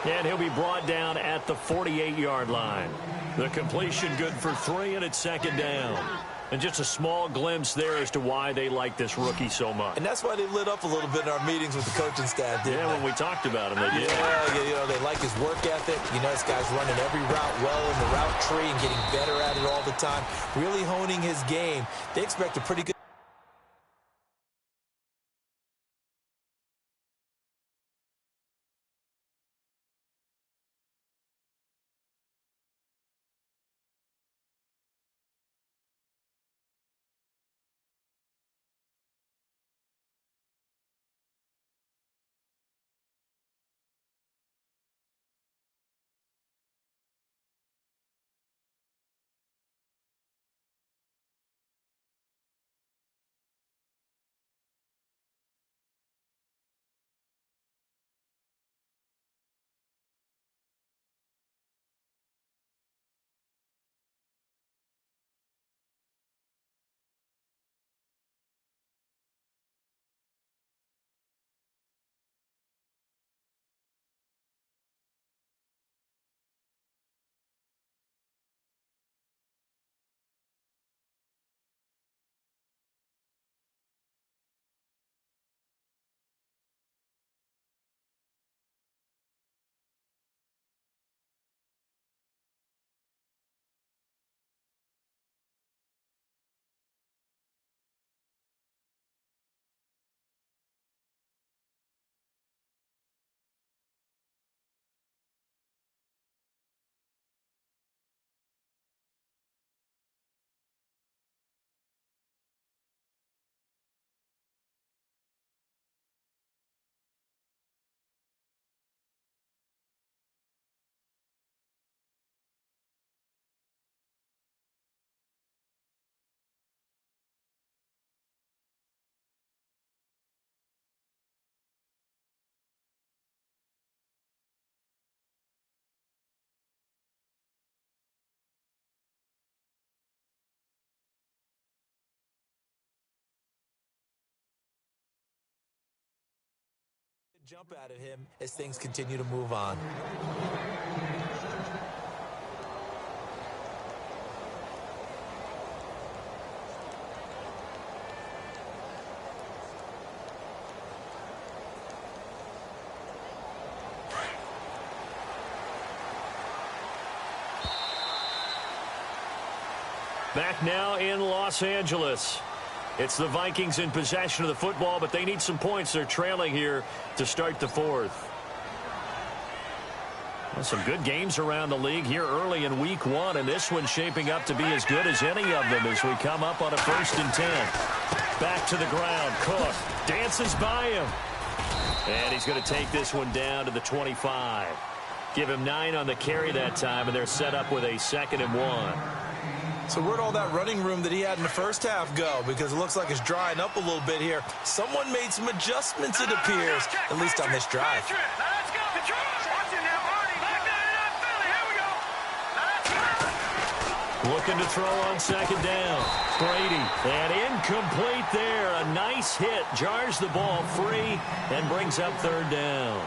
[SPEAKER 3] And he'll be brought down at the 48-yard line. The completion good for 3, and it's 2nd down. And just a small glimpse there as to why they like this rookie so much.
[SPEAKER 4] And that's why they lit up a little bit in our meetings with the coaching staff, didn't they?
[SPEAKER 3] When we talked about him, they did.
[SPEAKER 4] Yeah, you know, they like his work ethic. You know, this guy's running every route well in the route tree and getting better at it all the time. Really honing his game. They expect a pretty good jump out at him as things continue to move on.
[SPEAKER 3] Back now in Los Angeles. It's the Vikings in possession of the football, but they need some points. They're trailing here to start the fourth. Well, some good games around the league here early in week one, and this one's shaping up to be as good as any of them as we come up on a 1st and 10. Back to the ground. Cook dances by him. And he's going to take this one down to the 25. Give him 9 on the carry that time, and they're set up with a 2nd and 1.
[SPEAKER 4] So where'd all that running room that he had in the first half go? Because it looks like it's drying up a little bit here. Someone made some adjustments, it appears, at least on this drive.
[SPEAKER 3] Looking to throw on 2nd down. Brady, and incomplete there. A nice hit, jars the ball free, and brings up 3rd down.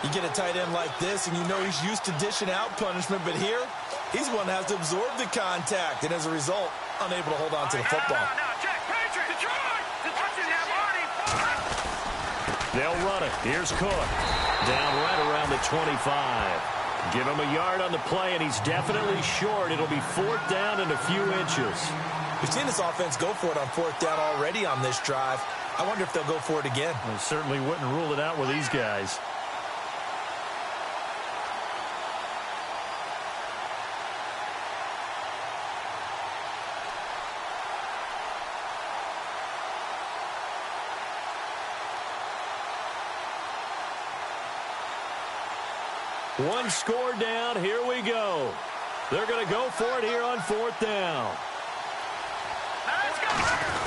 [SPEAKER 4] You get a tight end like this, and you know he's used to dishing out punishment, but here, he's one that has to absorb the contact, and as a result, unable to hold on to the football.
[SPEAKER 3] They'll run it. Here's Cook. Down right around the 25. Give him a yard on the play, and he's definitely short. It'll be 4th down and a few inches.
[SPEAKER 4] We've seen this offense go for it on 4th down already on this drive. I wonder if they'll go for it again.
[SPEAKER 3] I certainly wouldn't rule it out with these guys. One score down. Here we go. They're going to go for it here on 4th down.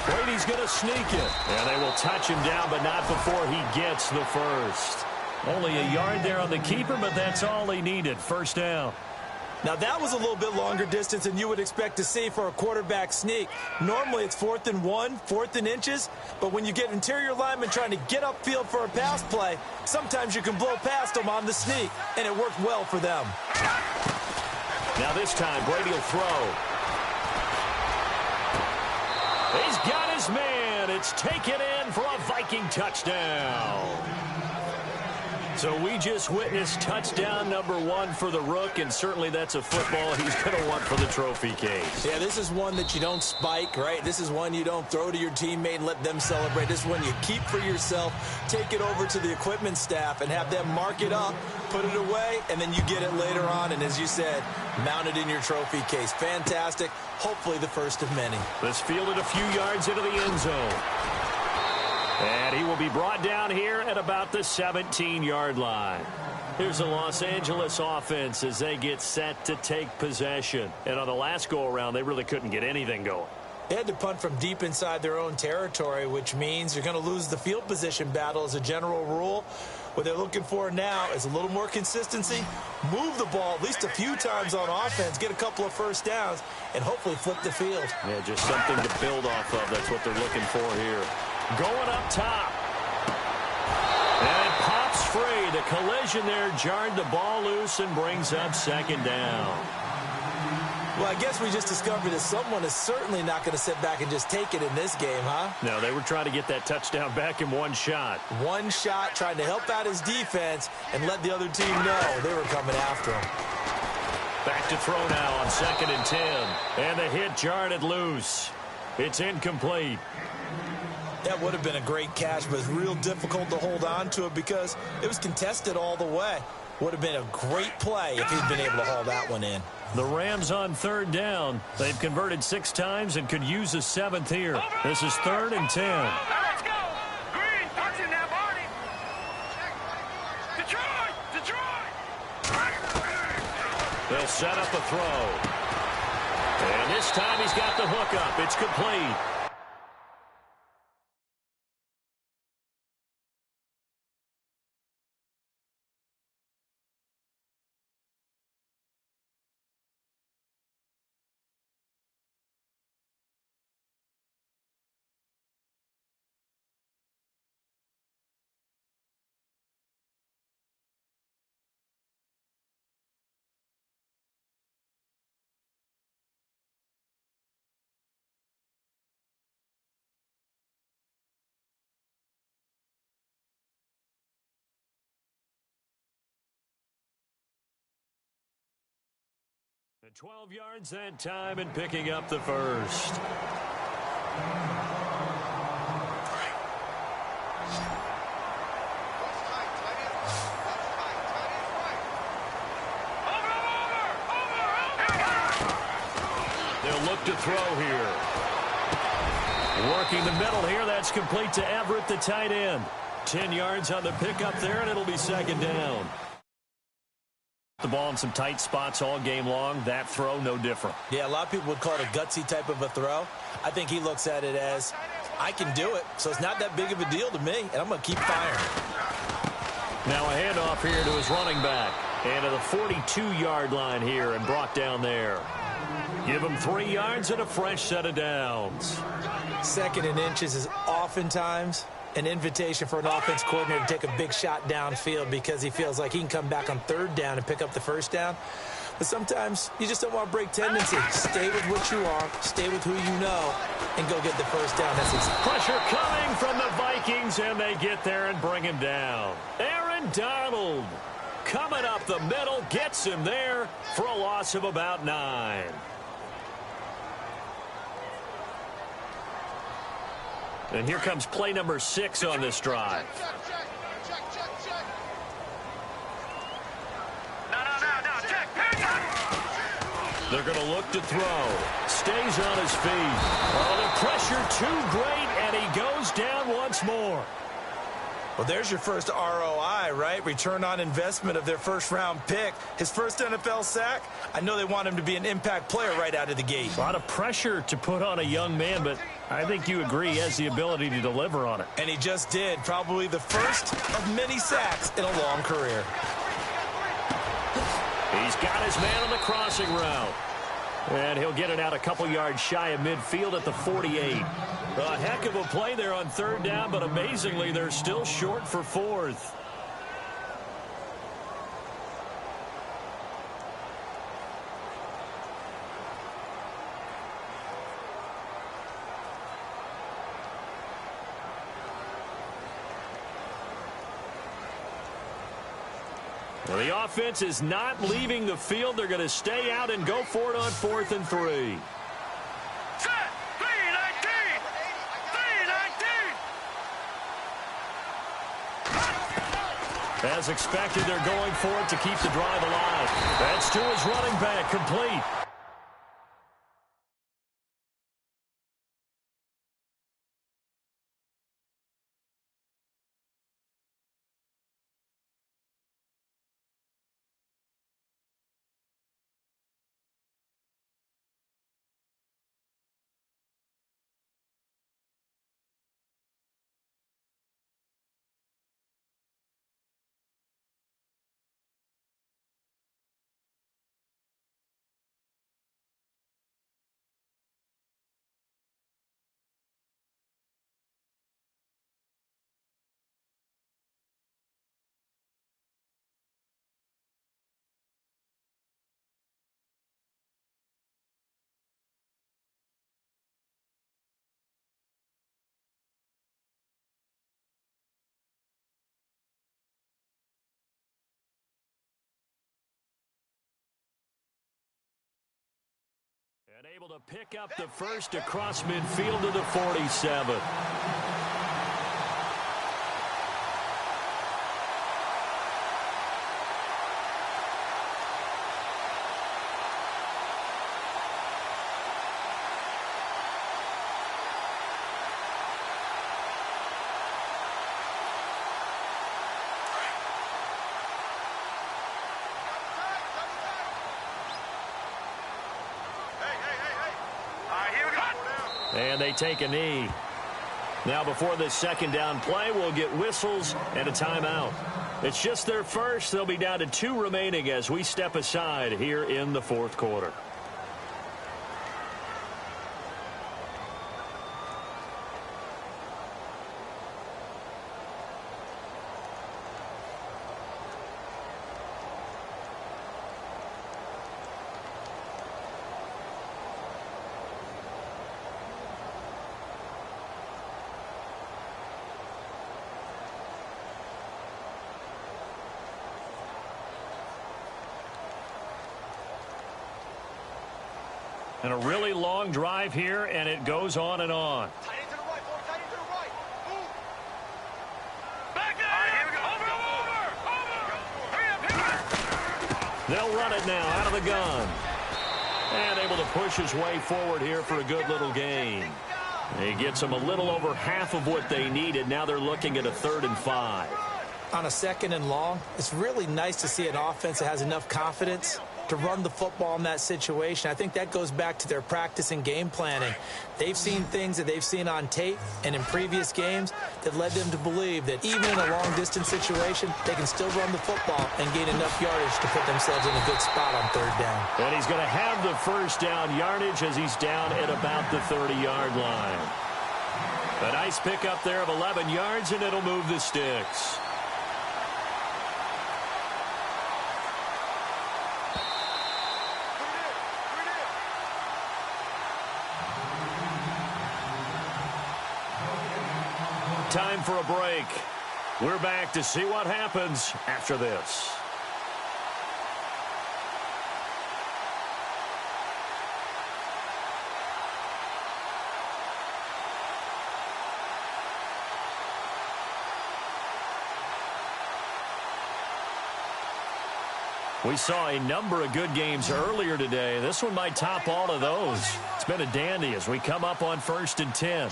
[SPEAKER 3] Brady's going to sneak it. And they will touch him down, but not before he gets the first. Only a yard there on the keeper, but that's all he needed. 1st down.
[SPEAKER 4] Now, that was a little bit longer distance than you would expect to see for a quarterback sneak. Normally, it's 4th and 1, 4th and inches. But when you get interior linemen trying to get upfield for a pass play, sometimes you can blow past them on the sneak, and it worked well for them.
[SPEAKER 3] Now this time, Brady will throw. He's got his man. It's taken in for a Viking touchdown. So we just witnessed touchdown number 1 for the Rook, and certainly that's a football he's going to want for the trophy case.
[SPEAKER 4] Yeah, this is one that you don't spike, right? This is one you don't throw to your teammate and let them celebrate. This is one you keep for yourself, take it over to the equipment staff and have them mark it up, put it away, and then you get it later on. And as you said, mount it in your trophy case. Fantastic. Hopefully the first of many.
[SPEAKER 3] This fielded a few yards into the end zone. And he will be brought down here at about the 17-yard line. Here's the Los Angeles offense as they get set to take possession. And on the last go-around, they really couldn't get anything going.
[SPEAKER 4] They had to punt from deep inside their own territory, which means you're going to lose the field position battle as a general rule. What they're looking for now is a little more consistency, move the ball at least a few times on offense, get a couple of 1st downs, and hopefully flip the field.
[SPEAKER 3] Yeah, just something to build off of. That's what they're looking for here. Going up top. And it pops free. The collision there jarred the ball loose and brings up 2nd down.
[SPEAKER 4] Well, I guess we just discovered that someone is certainly not going to sit back and just take it in this game, huh?
[SPEAKER 3] No, they were trying to get that touchdown back in one shot.
[SPEAKER 4] One shot, trying to help out his defense and let the other team know they were coming after him.
[SPEAKER 3] Back to throw now on 2nd and 10. And the hit jarred it loose. It's incomplete.
[SPEAKER 4] That would have been a great catch, but it's real difficult to hold on to it because it was contested all the way. Would have been a great play if he'd been able to haul that one in.
[SPEAKER 3] The Rams on 3rd down. They've converted 6 times and could use a 7th here. This is 3rd and 10.
[SPEAKER 5] Let's go. Green, touch him now, Barney. Detroit.
[SPEAKER 3] They'll set up a throw. And this time he's got the hook up. It's complete. 12 yards that time and picking up the first. They'll look to throw here. Working the middle here. That's complete to Everett, the tight end. 10 yards on the pickup there, and it'll be second down. The ball in some tight spots all game long. That throw, no different.
[SPEAKER 4] Yeah, a lot of people would call it a gutsy type of a throw. I think he looks at it as, I can do it, so it's not that big of a deal to me, and I'm going to keep firing.
[SPEAKER 3] Now a handoff here to his running back. And to the 42-yard line here and brought down there. Give him 3 yards and a fresh set of downs.
[SPEAKER 4] Second and inches is oftentimes an invitation for an offense coordinator to take a big shot downfield because he feels like he can come back on third down and pick up the first down. But sometimes you just don't want to break tendency. Stay with what you are, stay with who you know, and go get the first down. That's
[SPEAKER 3] pressure coming from the Vikings, and they get there and bring him down. Aaron Donald coming up the middle, gets him there for a loss of about 9. And here comes play number 6 on this drive. They're going to look to throw. Stays on his feet. Oh, the pressure too great, and he goes down once more.
[SPEAKER 4] Well, there's your first ROI, right? Return on investment of their first-round pick. His first NFL sack. I know they want him to be an impact player right out of the gate.
[SPEAKER 3] A lot of pressure to put on a young man, but I think you agree he has the ability to deliver on it.
[SPEAKER 4] And he just did. Probably the first of many sacks in a long career.
[SPEAKER 3] He's got his man on the crossing route. And he'll get it out a couple yards shy of midfield at the 48. A heck of a play there on third down, but amazingly, they're still short for fourth. Well, the offense is not leaving the field. They're going to stay out and go for it on 4th and 3. As expected, they're going for it to keep the drive alive. That's to his running back, complete. And able to pick up the first across midfield to the 47. And they take a knee. Now before this second down play, we'll get whistles and a timeout. It's just their first. They'll be down to 2 remaining as we step aside here in the 4th quarter. And a really long drive here, and it goes on and on.
[SPEAKER 5] Tight into the right, boy. Tight into the right. Move. Back there. All right, here we go. Over. Hurry up.
[SPEAKER 3] They'll run it now out of the gun. And able to push his way forward here for a good little gain. He gets them a little over half of what they needed. Now they're looking at a 3rd and 5.
[SPEAKER 4] On a 2nd and long, it's really nice to see an offense that has enough confidence to run the football in that situation. I think that goes back to their practice and game planning. They've seen things that they've seen on tape and in previous games that led them to believe that even in a long-distance situation, they can still run the football and gain enough yardage to put themselves in a good spot on 3rd down.
[SPEAKER 3] And he's going to have the 1st down yardage as he's down at about the 30-yard line. A nice pickup there of 11 yards, and it'll move the sticks. Time for a break. We're back to see what happens after this. We saw a number of good games earlier today. This one might top all of those. It's been a dandy as we come up on 1st and 10.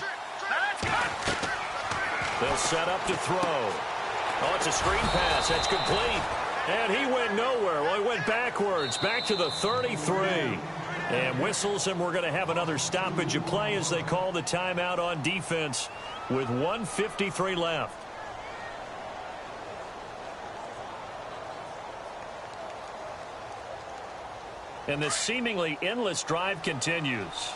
[SPEAKER 3] They'll set up to throw. Oh, it's a screen pass. That's complete. And he went nowhere. Well, he went backwards, back to the 33. And whistles, and we're going to have another stoppage of play as they call the timeout on defense with 1:53 left. And the seemingly endless drive continues.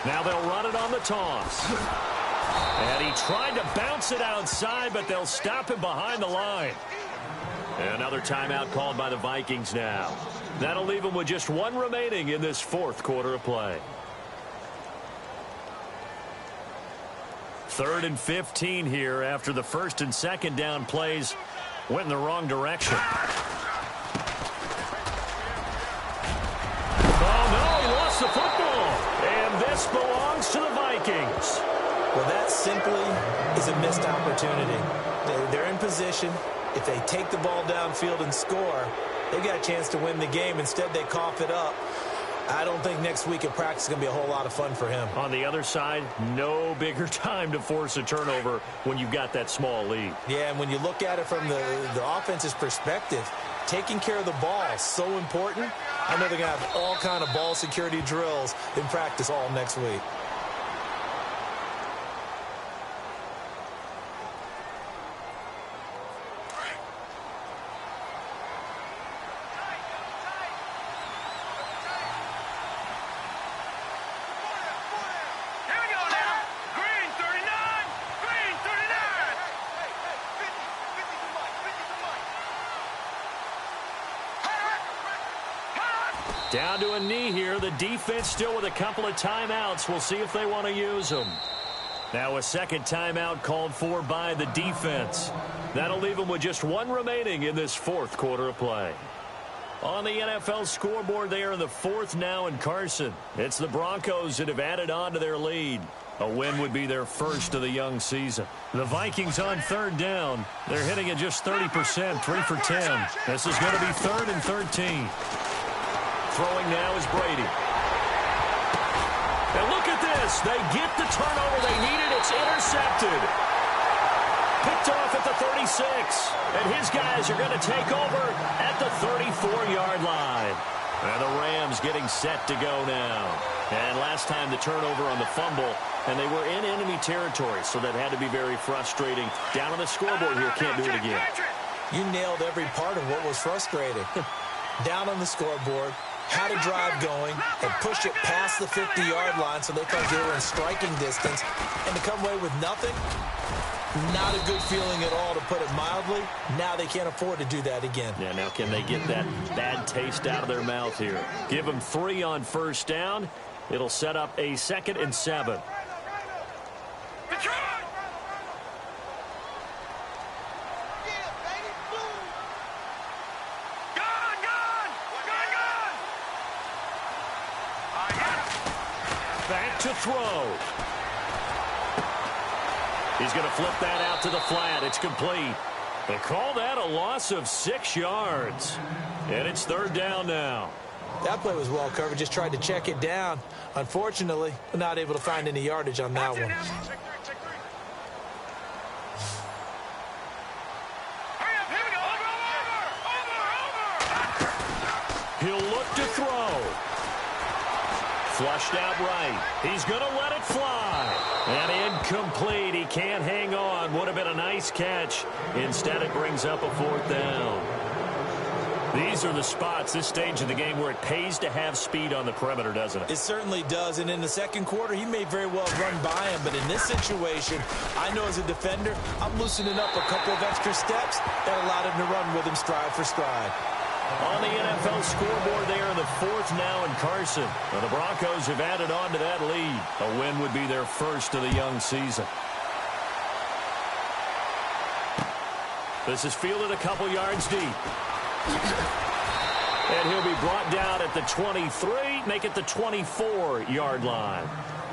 [SPEAKER 3] Now they'll run it on the toss. And he tried to bounce it outside, but they'll stop him behind the line. Another timeout called by the Vikings now. That'll leave them with just 1 remaining in this 4th quarter of play. 3rd and 15 here after the 1st and 2nd down plays went in the wrong direction. Oh, no, he lost the football. And this belongs to the Vikings.
[SPEAKER 4] Well, that simply is a missed opportunity. They're in position. If they take the ball downfield and score, they've got a chance to win the game. Instead, they cough it up. I don't think next week at practice is going to be a whole lot of fun for him.
[SPEAKER 3] On the other side, no bigger time to force a turnover when you've got that small lead.
[SPEAKER 4] Yeah, and when you look at it from the offense's perspective, taking care of the ball is so important. I know they're going to have all kind of ball security drills in practice all next week.
[SPEAKER 3] Down to a knee here. The defense still with a couple of timeouts. We'll see if they want to use them. Now a 2nd timeout called for by the defense. That'll leave them with just 1 remaining in this 4th quarter of play. On the NFL scoreboard, they are in the 4th now in Carson. It's the Broncos that have added on to their lead. A win would be their 1st of the young season. The Vikings on 3rd down. They're hitting at just 30%, 3 for 10. This is going to be 3rd and 13. Throwing now is Brady. And look at this. They get the turnover they needed. It's intercepted. Picked off at the 36. And his guys are going to take over at the 34-yard line. And the Rams getting set to go now. And last time the turnover on the fumble, and they were in enemy territory, so that had to be very frustrating. Down on the scoreboard here, can't do it again.
[SPEAKER 4] You nailed every part of what was frustrating. Down on the scoreboard, had a drive going, and pushed it past the 50-yard line so they thought they were in striking distance, and to come away with nothing, not a good feeling at all, to put it mildly. Now they can't afford to do that again.
[SPEAKER 3] Yeah, now can they get that bad taste out of their mouth here? Give them 3 on 1st down. It'll set up a 2nd and 7. back to throw. He's going to flip that out to the flat. It's complete. They call that a loss of 6 yards. And it's 3rd down now.
[SPEAKER 4] That play was well covered. Just tried to check it down. Unfortunately, not able to find any yardage on that one.
[SPEAKER 3] He'll look to throw. Flushed out right. He's going to let it fly. And incomplete. He can't hang on. Would have been a nice catch. Instead, it brings up a 4th down. These are the spots, this stage of the game, where it pays to have speed on the perimeter, doesn't it?
[SPEAKER 4] It certainly does. And in the second quarter, he may very well run by him. But in this situation, I know as a defender, I'm loosening up a couple of extra steps that allowed him to run with him stride for stride.
[SPEAKER 3] On the NFL scoreboard, they are in the 4th now in Carson. Now the Broncos have added on to that lead. A win would be their first of the young season. This is fielded a couple yards deep. And he'll be brought down at the 23, make it the 24-yard line.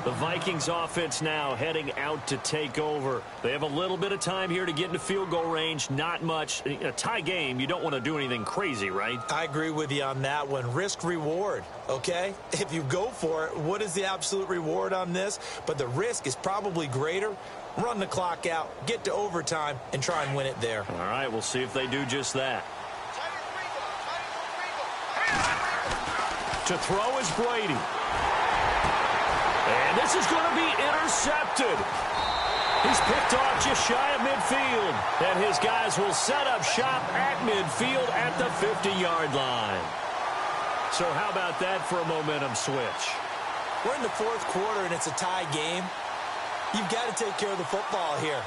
[SPEAKER 3] The Vikings offense now heading out to take over. They have a little bit of time here to get into field goal range. Not much. A tie game, you don't want to do anything crazy, right?
[SPEAKER 4] I agree with you on that one. Risk reward, okay? If you go for it, what is the absolute reward on this? But the risk is probably greater. Run the clock out, get to overtime, and try and win it there.
[SPEAKER 3] All right, we'll see if they do just that. To throw is Brady. And this is going to be intercepted. He's picked off just shy of midfield. And his guys will set up shop at midfield at the 50-yard line. So how about that for a momentum switch?
[SPEAKER 4] We're in the 4th quarter, and it's a tie game. You've got to take care of the football here.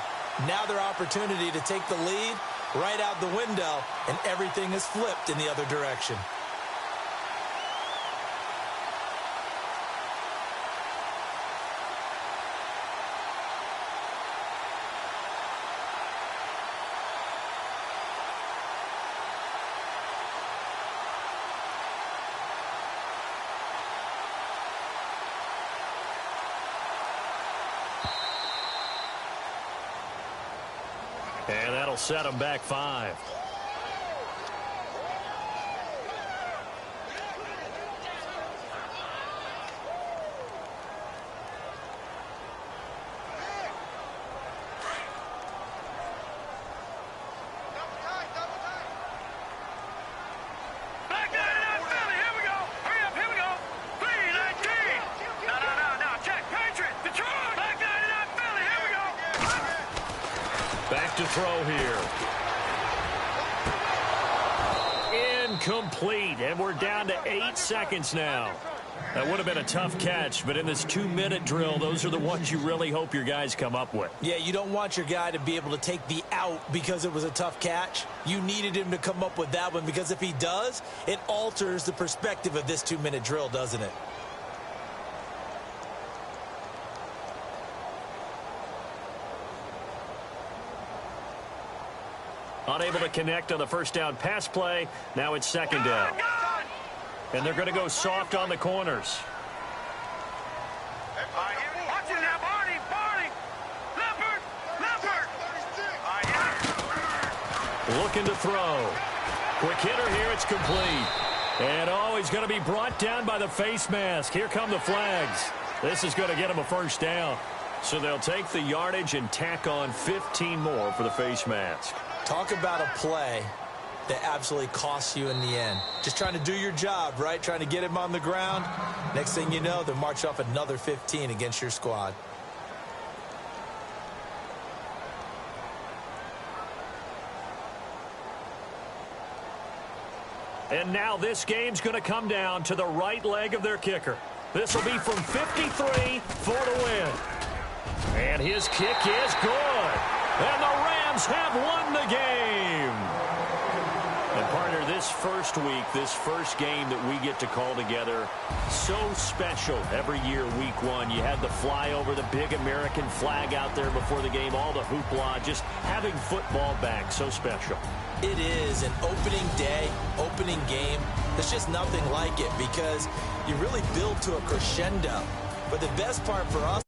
[SPEAKER 4] Now their opportunity to take the lead right out the window, and everything is flipped in the other direction.
[SPEAKER 3] And that'll set them back 5. Back to throw here. Incomplete, and we're down to 8 seconds now. That would have been a tough catch, but in this 2-minute drill, those are the ones you really hope your guys come up with.
[SPEAKER 4] Yeah, you don't want your guy to be able to take the out because it was a tough catch. You needed him to come up with that one, because if he does, it alters the perspective of this 2-minute drill, doesn't it?
[SPEAKER 3] Unable to connect on the first down pass play. Now it's 2nd down. And they're going to go soft on the corners. Looking to throw. Quick hitter here. It's complete. And he's going to be brought down by the face mask. Here come the flags. This is going to get him a first down. So they'll take the yardage and tack on 15 more for the face mask.
[SPEAKER 4] Talk about a play that absolutely costs you in the end. Just trying to do your job, right? Trying to get him on the ground. Next thing you know, they'll march off another 15 against your squad.
[SPEAKER 3] And now this game's going to come down to the right leg of their kicker. This will be from 53 for the win. And his kick is good. And the Rams have won the game. And partner, this first week, this first game that we get to call together, so special every year, week 1. You had the flyover, the big American flag out there before the game, all the hoopla, just having football back, so special.
[SPEAKER 4] It is an opening day, opening game. There's just nothing like it because you really build to a crescendo. But the best part for us